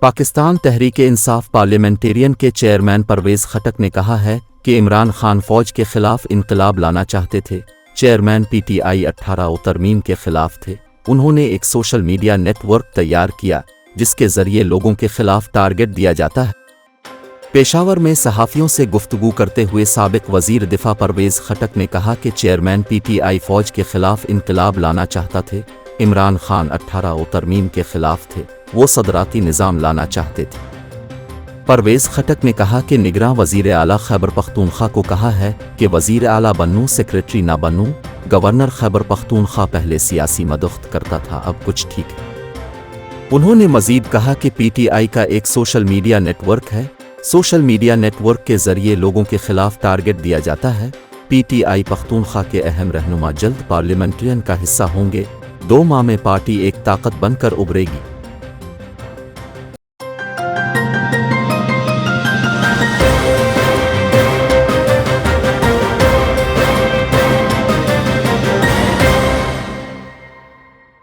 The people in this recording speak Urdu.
پاکستان تحریک انصاف پارلیمنٹیرین کے چیئرمین پرویز خٹک نے کہا ہے کہ عمران خان فوج کے خلاف انقلاب لانا چاہتے تھے۔ چیئرمین پی ٹی آئی 18 ترمیم کے خلاف تھے۔ انہوں نے ایک سوشل میڈیا نیٹ ورک تیار کیا جس کے ذریعے لوگوں کے خلاف ٹارگٹ دیا جاتا ہے۔ پشاور میں صحافیوں سے گفتگو کرتے ہوئے سابق وزیر دفاع پرویز خٹک نے کہا کہ چیئرمین پی ٹی آئی فوج کے خلاف انقلاب لانا چاہتا تھے۔ عمران خان 18 ترمیم کے خلاف تھے، وہ صدراتی نظام لانا چاہتے تھے۔ پرویز خٹک نے کہا کہ نگراں وزیر اعلیٰ خیبر پختونخوا کو کہا ہے کہ وزیر اعلیٰ بنوں، سیکریٹری نہ بنوں۔ گورنر خیبر پختونخوا پہلے سیاسی مداخلت کرتا تھا، اب کچھ ٹھیک ہے۔ انہوں نے مزید کہا کہ پی ٹی آئی کا ایک سوشل میڈیا نیٹ ورک ہے۔ سوشل میڈیا نیٹ ورک کے ذریعے لوگوں کے خلاف ٹارگٹ دیا جاتا ہے۔ پی ٹی آئی پختونخوا کے اہم رہنما جلد پارلیمنٹرین کا حصہ ہوں گے۔ 2 ماہ میں پارٹی ایک طاقت بن کر ابھرے گی۔